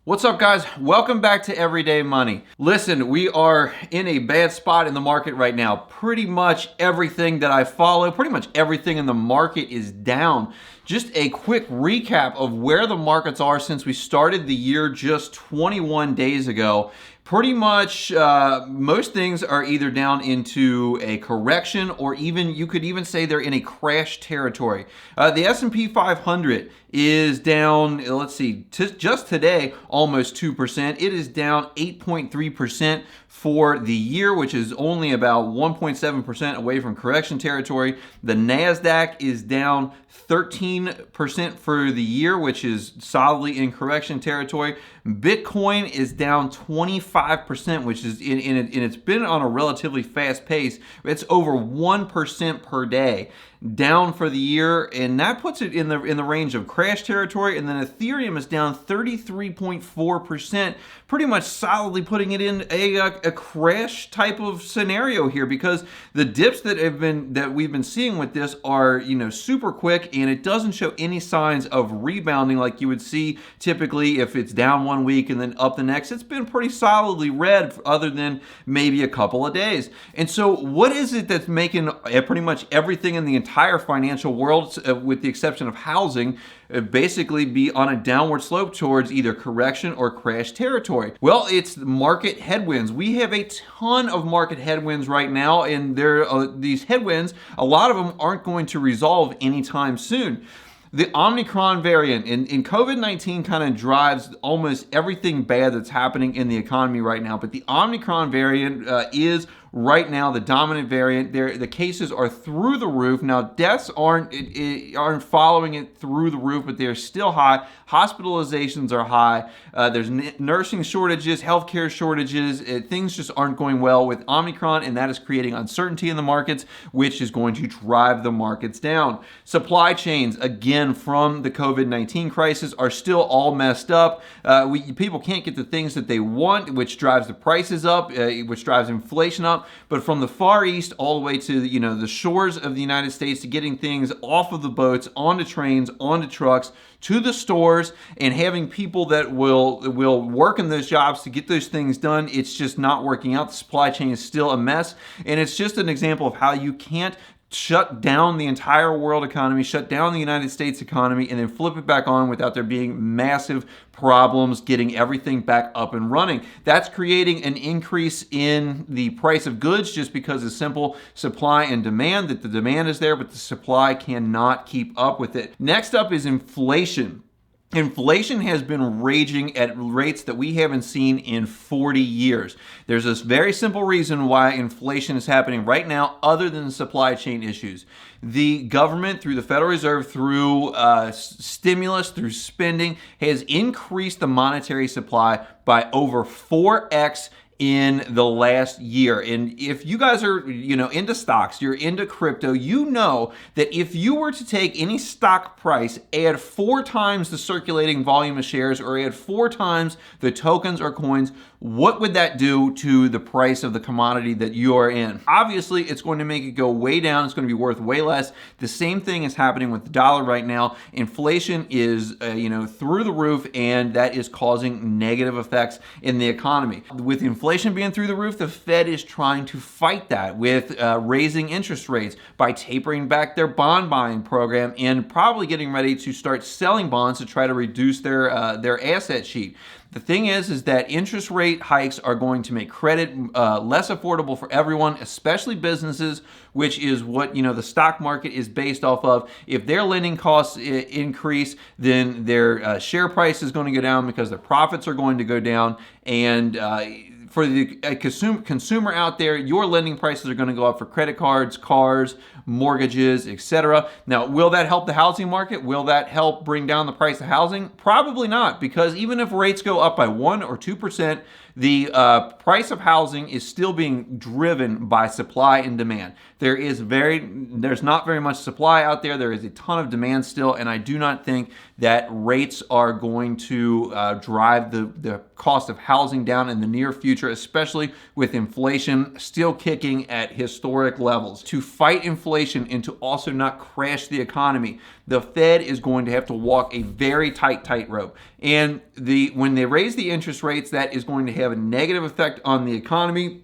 What's up, guys? Welcome back to Everyday Money. Listen, we are in a bad spot in the market right now. Pretty much everything that I follow, pretty much everything in the market is down. Just a quick recap of where the markets are since we started the year just 21 days ago. Pretty much most things are either down into a correction, or even you could even say they're in a crash territory. The S&P 500 is down, let's see, just today almost 2%. It is down 8.3% for the year, which is only about 1.7% away from correction territory. The Nasdaq is down 13% for the year, which is solidly in correction territory. Bitcoin is down 25%, which is and it's been on a relatively fast pace. It's over 1% per day down for the year, and that puts it in the range of crash territory. And then Ethereum is down 33.4%, pretty much solidly putting it in a crash type of scenario here, because the dips that we've been seeing with this are super quick, and it doesn't show any signs of rebounding like you would see typically if it's down one week and then up the next. It's been pretty solidly red other than maybe a couple of days. And so what is it that's making pretty much everything in the entire financial world, with the exception of housing, basically be on a downward slope towards either correction or crash territory? Well, it's market headwinds. We have a ton of market headwinds right now, and these headwinds, a lot of them aren't going to resolve anytime soon. The Omicron variant in COVID-19 kind of drives almost everything bad that's happening in the economy right now. But the Omicron variant is right now the dominant variant. The cases are through the roof. Now, deaths aren't following it through the roof, but they're still high. Hospitalizations are high. There's nursing shortages, healthcare shortages. Things just aren't going well with Omicron, and that is creating uncertainty in the markets, which is going to drive the markets down. Supply chains, again, from the COVID-19 crisis, are still all messed up. People can't get the things that they want, which drives the prices up, which drives inflation up. But from the Far East all the way to the shores of the United States, to getting things off of the boats, onto trains, onto trucks, to the stores, and having people that will work in those jobs to get those things done, it's just not working out. The supply chain is still a mess, and it's just an example of how you can't shut down the entire world economy, shut down the United States economy, and then flip it back on without there being massive problems getting everything back up and running. That's creating an increase in the price of goods, just because of simple supply and demand, that the demand is there, but the supply cannot keep up with it. Next up is inflation. Inflation has been raging at rates that we haven't seen in 40 years. There's this very simple reason why inflation is happening right now, other than the supply chain issues. The government, through the Federal Reserve, through stimulus, through spending, has increased the monetary supply by over 4x in the last year. And if you guys are, into stocks, you're into crypto, you know that if you were to take any stock price, add 4 times the circulating volume of shares, or add 4 times the tokens or coins, what would that do to the price of the commodity that you are in? Obviously, it's going to make it go way down. It's going to be worth way less. The same thing is happening with the dollar right now. Inflation is, through the roof, and that is causing negative effects in the economy. With inflation being through the roof, the Fed is trying to fight that with raising interest rates by tapering back their bond buying program, and probably getting ready to start selling bonds to try to reduce their asset sheet. The thing is that interest rate hikes are going to make credit less affordable for everyone, especially businesses, which is what the stock market is based off of. If their lending costs increase, then their share price is going to go down, because their profits are going to go down. And for the consumer out there, your lending prices are going to go up for credit cards, cars, mortgages, etc. Now, will that help the housing market? Will that help bring down the price of housing? Probably not, because even if rates go up by 1 or 2%, the price of housing is still being driven by supply and demand. There's not very much supply out there. There is a ton of demand still, and I do not think that rates are going to drive the cost of housing down in the near future. future, especially with inflation still kicking at historic levels. To fight inflation and to also not crash the economy, the Fed is going to have to walk a very tight tightrope. And when they raise the interest rates, that is going to have a negative effect on the economy.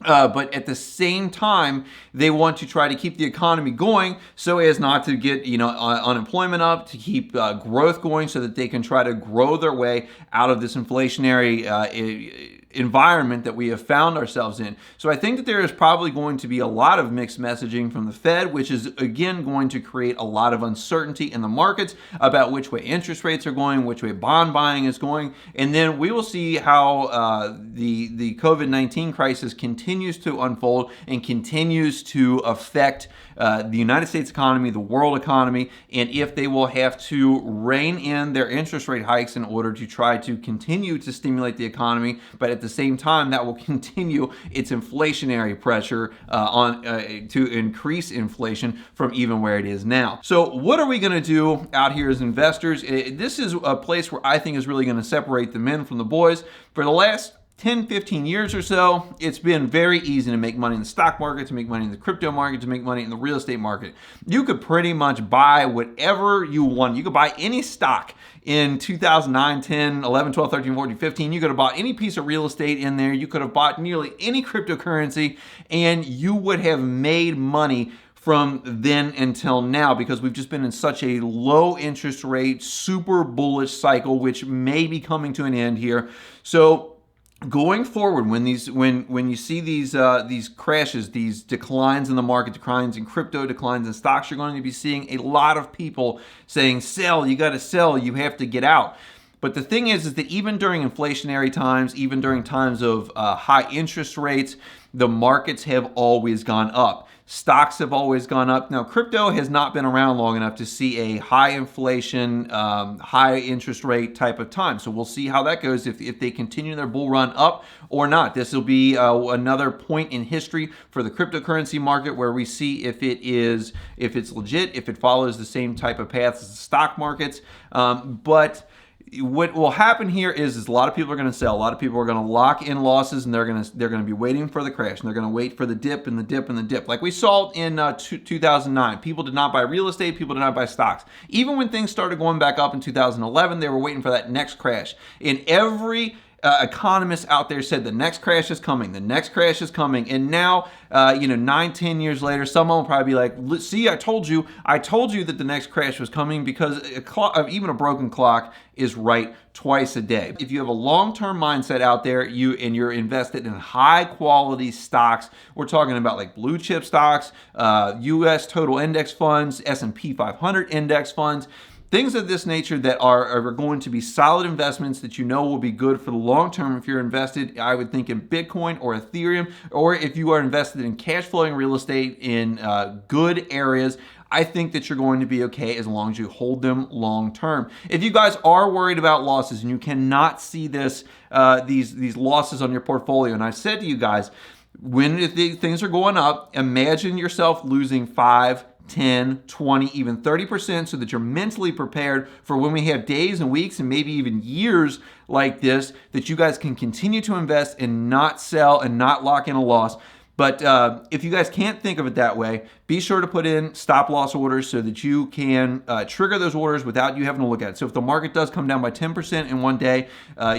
But at the same time, they want to try to keep the economy going so as not to get, unemployment up, to keep growth going so that they can try to grow their way out of this inflationary environment that we have found ourselves in. So I think that there is probably going to be a lot of mixed messaging from the Fed, which is again going to create a lot of uncertainty in the markets about which way interest rates are going, which way bond buying is going, and then we will see how the COVID-19 crisis continues to unfold and continues to affect the United States economy, the world economy, and if they will have to rein in their interest rate hikes in order to try to continue to stimulate the economy, but at the same time that will continue its inflationary pressure to increase inflation from even where it is now. So what are we going to do out here as investors? This is a place where I think is really going to separate the men from the boys. For the last 10, 15 years or so, it's been very easy to make money in the stock market, to make money in the crypto market, to make money in the real estate market. You could pretty much buy whatever you want. You could buy any stock in 2009, 10, 11, 12, 13, 14, 15. You could have bought any piece of real estate in there. You could have bought nearly any cryptocurrency, and you would have made money from then until now, because we've just been in such a low interest rate, super bullish cycle, which may be coming to an end here. So going forward, when you see these crashes, these declines in the market, declines in crypto, declines in stocks, you're going to be seeing a lot of people saying, sell, you got to sell, you have to get out. But the thing is that even during inflationary times, even during times of high interest rates, the markets have always gone up. Stocks have always gone up. Now, crypto has not been around long enough to see a high inflation, high interest rate type of time. So we'll see how that goes if they continue their bull run up or not. This will be another point in history for the cryptocurrency market where we see if it's legit, if it follows the same type of path as the stock markets. But what will happen here is a lot of people are going to sell. A lot of people are going to lock in losses, and they're going to be waiting for the crash, and they're going to wait for the dip and the dip and the dip. Like we saw in 2009, people did not buy real estate, people did not buy stocks. Even when things started going back up in 2011, they were waiting for that next crash. In every economists out there said the next crash is coming, the next crash is coming, and now 9, 10 years later, someone will probably be like, see, I told you that the next crash was coming, because even a broken clock is right twice a day. If you have a long-term mindset out there, you're invested in high quality stocks, we're talking about like blue chip stocks, US total index funds, S&P 500 index funds, things of this nature that are going to be solid investments that you know will be good for the long term. If you're invested, I would think in Bitcoin or Ethereum, or if you are invested in cash flowing real estate in good areas, I think that you're going to be okay as long as you hold them long term. If you guys are worried about losses and you cannot see these losses on your portfolio, and I said to you guys, when things are going up, imagine yourself losing 5, 10, 20, even 30%, so that you're mentally prepared for when we have days and weeks and maybe even years like this, that you guys can continue to invest and not sell and not lock in a loss. But if you guys can't think of it that way, be sure to put in stop loss orders so that you can trigger those orders without you having to look at it. So if the market does come down by 10% in one day,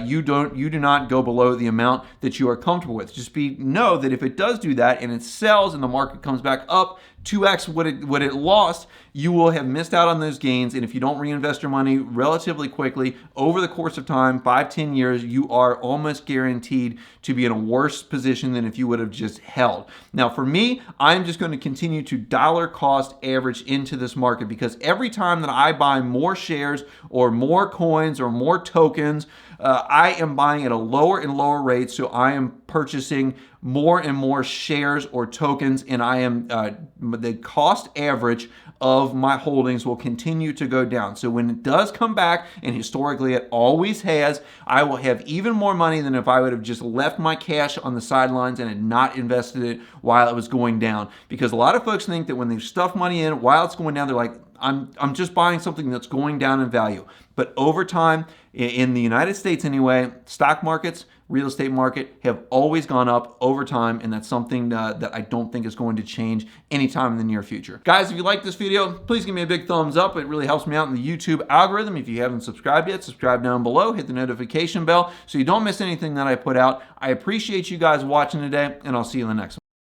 you do not go below the amount that you are comfortable with. Just know that if it does do that and it sells and the market comes back up 2x what it lost, you will have missed out on those gains. And if you don't reinvest your money relatively quickly over the course of time, 5, 10 years, you are almost guaranteed to be in a worse position than if you would have just held. Now, for me, I'm just going to continue to dollar cost average into this market, because every time that I buy more shares or more coins or more tokens, I am buying at a lower and lower rate. So I am purchasing more and more shares or tokens, and I am the cost average of my holdings will continue to go down. So when it does come back, and historically it always has, I will have even more money than if I would have just left my cash on the sidelines and had not invested it while it was going down. Because a lot of folks think that when they stuff money in while it's going down, they're like, I'm just buying something that's going down in value. But over time, in the United States anyway, stock markets real estate market have always gone up over time, and that's something that I don't think is going to change anytime in the near future. Guys, if you like this video, please give me a big thumbs up. It really helps me out in the YouTube algorithm. If you haven't subscribed yet, subscribe down below, hit the notification bell so you don't miss anything that I put out. I appreciate you guys watching today, and I'll see you in the next one.